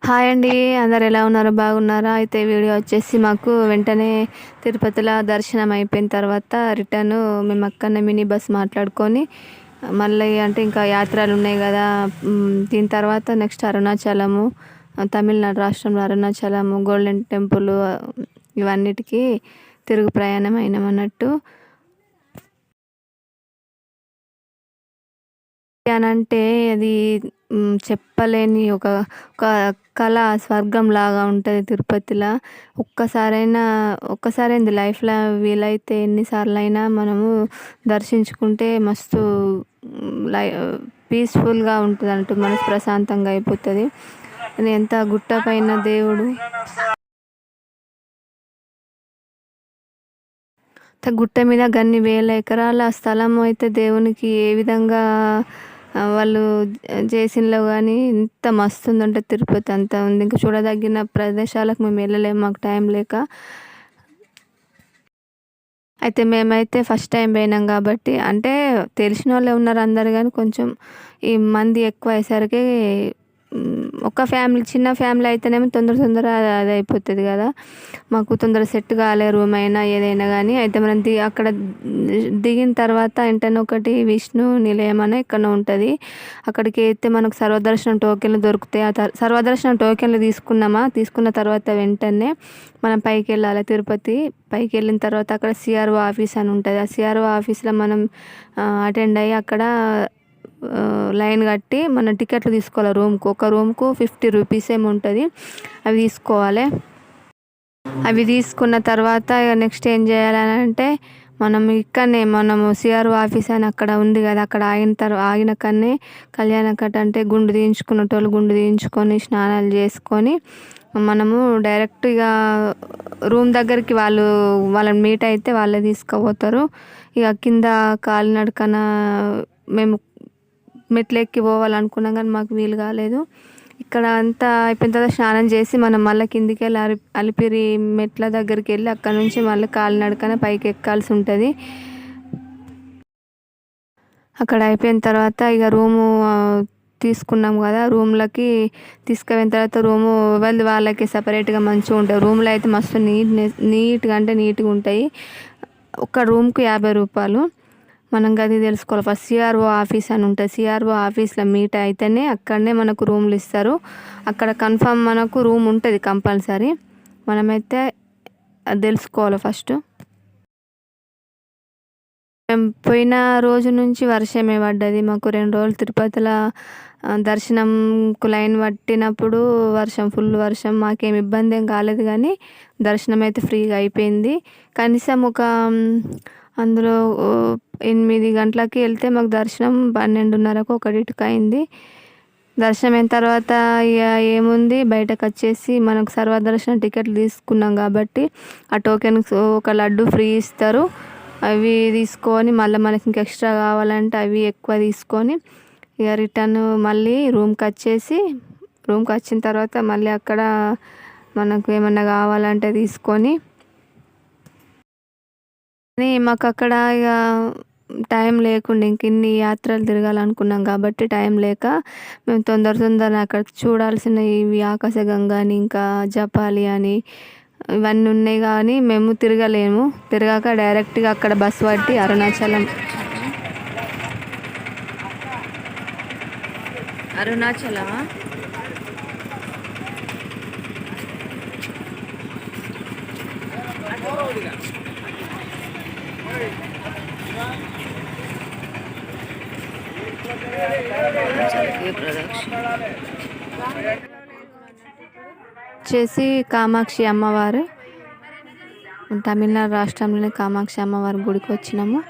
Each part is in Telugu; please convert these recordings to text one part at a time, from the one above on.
హాయ్ అండి. అందరు ఎలా ఉన్నారు? బాగున్నారా? అయితే వీడియో వచ్చేసి మాకు వెంటనే తిరుపతిలో దర్శనం అయిపోయిన తర్వాత రిటర్ను మేము అక్కడనే మినీ బస్ మాట్లాడుకొని మళ్ళీ అంటే ఇంకా యాత్రలు ఉన్నాయి కదా. దీని తర్వాత నెక్స్ట్ అరుణాచలము, తమిళనాడు రాష్ట్రంలో అరుణాచలము, గోల్డెన్ టెంపుల్, ఇవన్నిటికీ తిరుగు ప్రయాణం అయినామన్నట్టు. అనంటే అది చెప్పలేని ఒక ఒక కళ, స్వర్గంలాగా ఉంటుంది తిరుపతిలో. ఒక్కసారైంది లైఫ్‌లో వీలైతే ఎన్నిసార్లైనా మనము దర్శించుకుంటే మస్తు లై పీస్‌ఫుల్‌గా ఉంటదంట. మనసు ప్రశాంతంగా అయిపోతది. అది ఎంత గుట్ట పైన దేవుడు గుట్ట మీద గన్ని వేల ఎకరాల స్థలం అయితే దేవునికి ఏ విధంగా వాళ్ళు చేసిన్లో కానీ ఎంత మస్తుందంటే తిరుపతి అంత ఉంది. ఇంకా చూడదగిన ప్రదేశాలకు మేము వెళ్ళలేము మాకు టైం లేక. అయితే మేమైతే ఫస్ట్ టైం పోయినాం కాబట్టి అంటే తెలిసినోళ్ళే ఉన్నారు అందరు కానీ కొంచెం ఈ మంది ఎక్కువ అయ్యేసరికి ఒక ఫ్యామిలీ చిన్న ఫ్యామిలీ అయితేనేమో తొందర అది అయిపోతుంది కదా. మాకు తొందర సెట్ కాలే రూమ్ అయినా ఏదైనా కానీ. అయితే మనం అక్కడ దిగిన తర్వాత వెంటనే ఒకటి విష్ణు నిలయం అని ఎక్కడో ఉంటుంది. అక్కడికి అయితే మనకు సర్వదర్శనం టోకెన్లు దొరుకుతాయి. సర్వదర్శనం టోకెన్లు తీసుకున్న తర్వాత వెంటనే మనం పైకి వెళ్ళాలి. తిరుపతి పైకి వెళ్ళిన తర్వాత అక్కడ సిఆర్ఓ ఆఫీస్ అని ఉంటుంది. ఆ సిఆర్ఓ ఆఫీస్లో మనం అటెండ్ అయ్యి అక్కడ లైన్ కట్టి మన టికెట్లు తీసుకోవాలి. ఒక రూమ్కు 50 రూపీస్ ఏమో ఉంటుంది. అవి తీసుకోవాలి. అవి తీసుకున్న తర్వాత ఇక నెక్స్ట్ ఏం చేయాలని అంటే మనము సిఆర్ఓ ఆఫీస్ అని అక్కడ ఉంది కదా, అక్కడ ఆగిన కన్నే కళ్యాణకట్ట అంటే గుండు తీయించుకునేటోళ్ళు గుండు తీయించుకొని స్నానాలు చేసుకొని మనము డైరెక్ట్ ఇక రూమ్ దగ్గరికి వాళ్ళని మీట్ అయితే వాళ్ళే తీసుకుపోతారు. ఇక కింద కాలినడకన మేము మెట్లు ఎక్కి పోవాలనుకున్నాం కానీ మాకు వీలు కాలేదు. ఇక్కడ అంతా అయిపోయిన తర్వాత స్నానం చేసి మనం మళ్ళీ కిందికి వెళ్ళి అలిపిరి మెట్ల దగ్గరికి వెళ్ళి అక్కడ నుంచి మళ్ళీ కాలినడకన పైకి ఎక్కాల్సి ఉంటుంది. అక్కడ అయిపోయిన తర్వాత ఇక రూము తీసుకున్నాం కదా, రూమ్లకి తీసుకుపోయిన తర్వాత రూము వాళ్ళకి సపరేట్గా మంచిగా ఉంటుంది. రూమ్లో అయితే మస్తు నీట్గా ఉంటాయి. ఒక రూమ్కి 50 రూపాయలు. మనం గది తెలుసుకోవాలి. ఫస్ట్ సిఆర్ఓ ఆఫీస్ అని ఉంటుంది. సిఆర్ఓ ఆఫీస్లో మీట్ అయితేనే అక్కడనే మనకు రూమ్లు ఇస్తారు. అక్కడ కన్ఫామ్ మనకు రూమ్ ఉంటుంది కంపల్సరీ. మనమైతే అది తెలుసుకోవాలి ఫస్ట్. మేము పోయిన రోజు నుంచి వర్షమే పడ్డది. మాకు 2 రోజులు తిరుపతిలో దర్శనంకు లైన్ పట్టినప్పుడు ఫుల్ వర్షం. మాకేం ఇబ్బంది ఏం కాలేదు కానీ దర్శనం అయితే ఫ్రీగా అయిపోయింది. కనీసం అందులో 8 గంటలకి వెళ్తే మాకు దర్శనం 12:30కు 1కి అయింది. దర్శనం అయిన తర్వాత ఇక ఏముంది, బయటకు వచ్చేసి మనకు సర్వదర్శనం టికెట్లు తీసుకున్నాం కాబట్టి ఆ టోకెన్ ఒక లడ్డు ఫ్రీ ఇస్తారు. అవి తీసుకొని మళ్ళీ మనకి ఇంకా ఎక్స్ట్రా కావాలంటే అవి ఎక్కువ తీసుకొని ఇక రిటర్న్ మళ్ళీ రూమ్కి వచ్చిన తర్వాత మళ్ళీ అక్కడ మనకు ఏమన్నా కావాలంటే తీసుకొని మాకు అక్కడ ఇక టైం లేకుండా ఇన్ని యాత్రలు తిరగాలనుకున్నాం కాబట్టి టైం లేక మేము తొందర అక్కడ చూడాల్సిన ఇవి ఆకాశగంగా అని ఇంకా జపాలి అని ఇవన్నీ ఉన్నాయి కానీ మేము తిరగాక డైరెక్ట్గా అక్కడ బస్సు పట్టి అరుణాచలమా వచ్చేసి కామాక్షి అమ్మవారు, తమిళనాడు రాష్ట్రంలోని కామాక్షి అమ్మవారి గుడికి వచ్చినాము.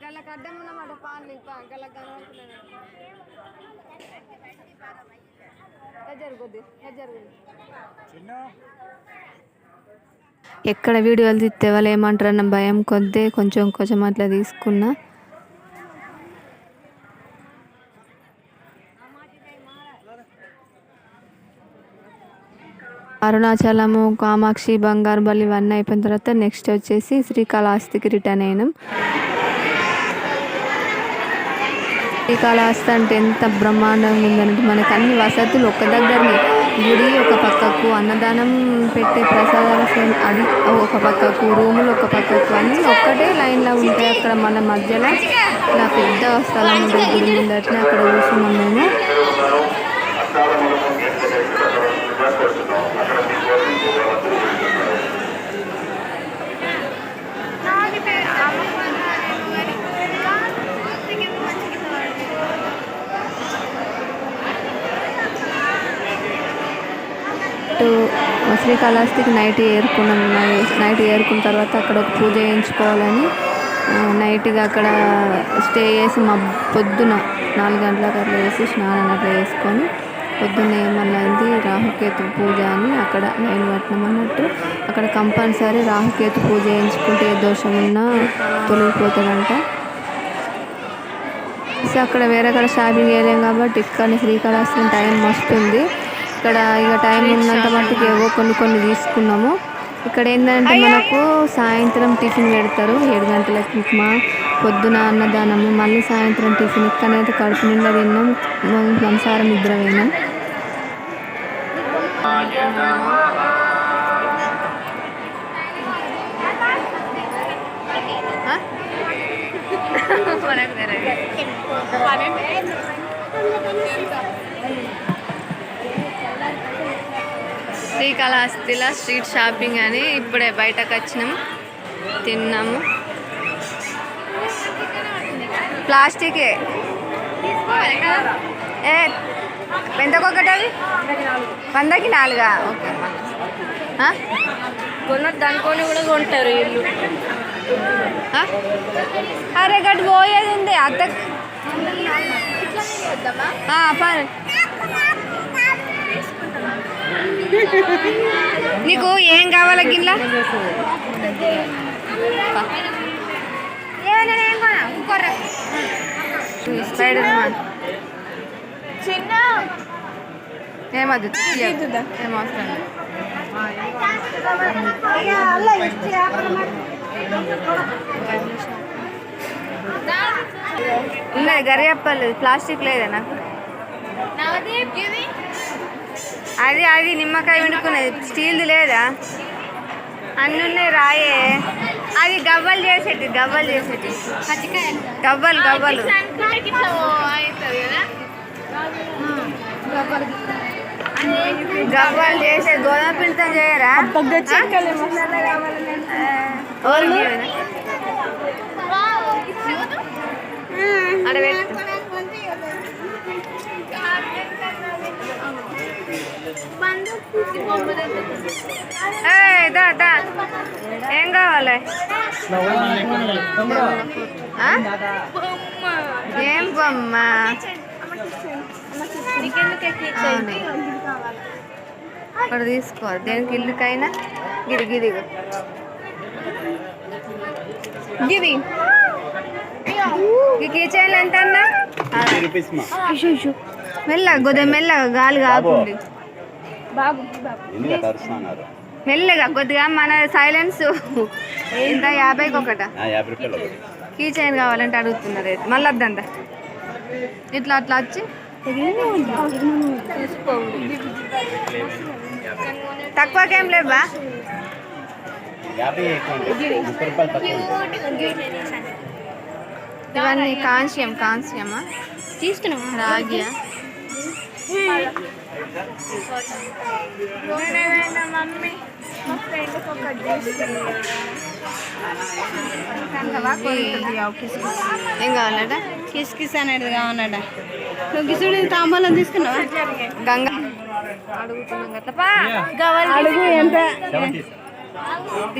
గల అడ్డం ఉన్నమాట పాలు గల ఎక్కడ వీడియోలు తీస్తే వాళ్ళు ఏమంటారన్న భయం కొద్దీ కొంచెం కొంచెం అట్లా తీసుకున్నా. అరుణాచలము, కామాక్షి, బంగారుపల్లి ఇవన్నీ అయిపోయిన తర్వాత నెక్స్ట్ వచ్చేసి శ్రీకాళహస్తికి రిటర్న్ అయినాం. శ్రీకాళహస్తి అంటే ఎంత బ్రహ్మాండంగా ఉందంటే మనకు అన్ని వసతులు ఒక దగ్గరనే, గుడి ఒక పక్కకు, అన్నదానం పెట్టే ప్రసాదాల అది ఒక పక్కకు, రూములు ఒక పక్కకు, అన్నీ ఒక్కటే లైన్లో ఉంటాయి. అక్కడ మన మధ్యలో ఇలా పెద్ద స్థలం ఉంటుంది గుడి ముందట్నే, అక్కడ కూర్చున్నాం మేము. శ్రీకాళహస్తికి నైట్ ఏరుకున్న తర్వాత అక్కడ ఒక పూజ చేయించుకోవాలని నైట్గా అక్కడ స్టే చేసి పొద్దున 4 గంటలకు అట్లా వేసి స్నానం అట్లా చేసుకొని పొద్దున్న ఏమన్నా అయింది రాహుకేతు పూజ అని అక్కడ లైన్ పట్టినాం అన్నట్టు. అక్కడ కంపల్సరీ రాహుకేతు పూజ చేయించుకుంటే ఏ దోషం ఉన్నా తొలగిపోతుందంట. సో అక్కడ వేరే కాడ షాపింగ్ చేయలేం కాబట్టి ఇక్కడ శ్రీకాళహస్తి టైం మస్తుంది. ఇక్కడ ఇక టైం ఉన్నంత మట్టుకు ఏవో కొన్ని తీసుకున్నాము. ఇక్కడ ఏంటంటే మనకు సాయంత్రం టిఫిన్ పెడతారు 7 గంటలకి ఉప్మా, పొద్దున అన్నదానము, మళ్ళీ సాయంత్రం టిఫిన్. ఇక్కడైతే కడుపు నిండా తిన్నాం, సంసారం నిద్ర పోయినాం. శ్రీకాళహస్తిలో స్ట్రీట్ షాపింగ్ అని ఇప్పుడే బయటకు వచ్చినాం, తిన్నాము. ప్లాస్టికే ఎంతకొకటి అది 100కి 4. ఓకే దానికొని కూడా కొంటారు వీళ్ళు. అరే గట్టి పోయేది ఉంది అత్త. నీకు ఏం కావాలా గిట్లా? స్పైడర్ మ్యాన్ చిన్న ఏమద్దు ఏమవసరం ఉన్నది గరియప్పలు ప్లాస్టిక్ లేదా నాకు? అది నిమ్మకాయ వండుకునేది స్టీల్ది లేదా? అన్నీ ఉన్నాయి రాయే. అది గవ్వలు చేసేటి గవ్వలు చేసే గోధుమ పిండితో చేయరా? ఏం కావాలి? ఏం బొమ్మ? అక్కడ తీసుకోవాలి దేనికి ఇల్లుకైనా. గిది ఈ కిచెన్లు ఎంత అన్నా? మెల్లగా గాలి కాకుండా మెల్లగా కొద్దిగా మన సైలెన్స్. ఎంత 50కి ఒకట కీ చైన్ కావాలంటే అడుగుతున్నారు. అయితే మళ్ళీ వద్దంతా ఇట్లా వచ్చి తక్కువకేం లేవా? ఇవన్నీ కాంస్యమా తీసుకున్నాం. రాగియా? మమ్మీ మా ఫ్రెండ్కి ఒకటి ఏం కావాలట? కిస్ అనేది కావాలట. నువ్వు కిసుడు తాంబాలం తీసుకున్నావా? గంగా అడుగుతున్నాం కదా. అడుగు ఎంత?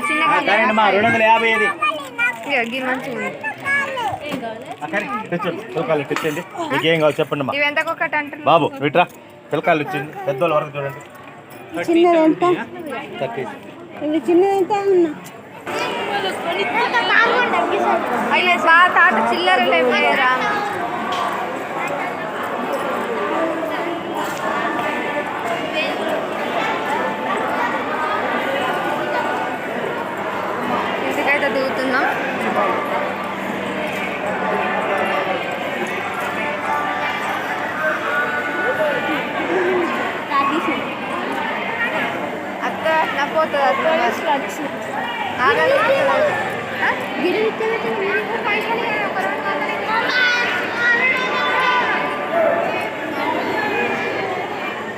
చిన్న చెప్పండి ఇవి ఎంతకొకటి అంటారు బాబు? విట్రా పిల్లకాయలు వచ్చింది పెద్దోళ్ళ వరకు చూడండి. చిన్నది ఎంత? 30. ఇది చిన్నది ఎంత అన్న? అయ్యో తాత చిల్లరలే పోయారా. ఇంటికైతే దిగుతున్నాం. అత్త నా పోతుంది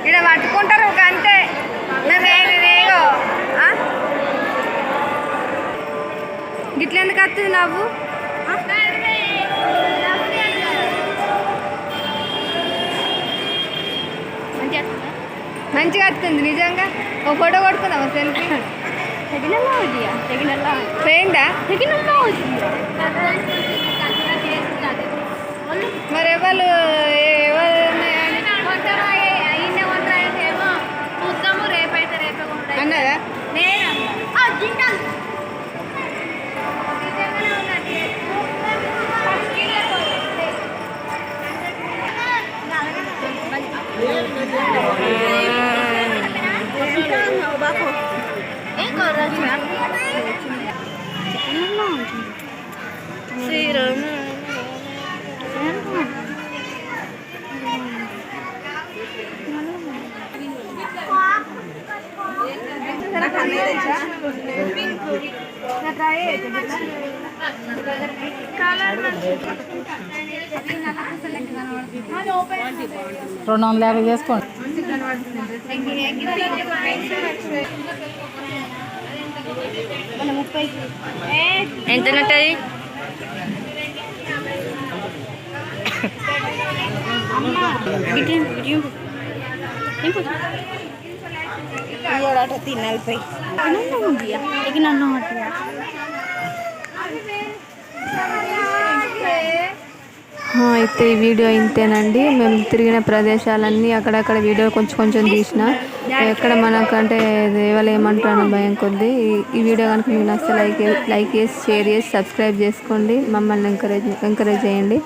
ఇక్కడ పట్టుకుంటారు ఒక అంతే. రేగో గిట్ల ఎందుకు వస్తుంది నవ్వు? మంచిగా వస్తుంది నిజంగా. ఒక ఫోటో కొట్టుకుందామా సెల్ఫీ? పోయిందా? మరి ఎవరు అన్నదా? $250 చేసుకోండి. ఎంత ఉంటుంది? తినాలి అయితే ఈ వీడియో ఇంతేనండి. మేము తిరిగిన ప్రదేశాలన్నీ అక్కడక్కడ వీడియో కొంచెం కొంచెం తీసిన. ఎక్కడ మనకంటే దేవాలు ఏమంటారో భయం కొద్ది. ఈ వీడియో కనుక మీకు నచ్చితే లైక్ చేసి షేర్ చేసి సబ్స్క్రైబ్ చేసుకోండి. మమ్మల్ని ఎంకరేజ్ చేయండి.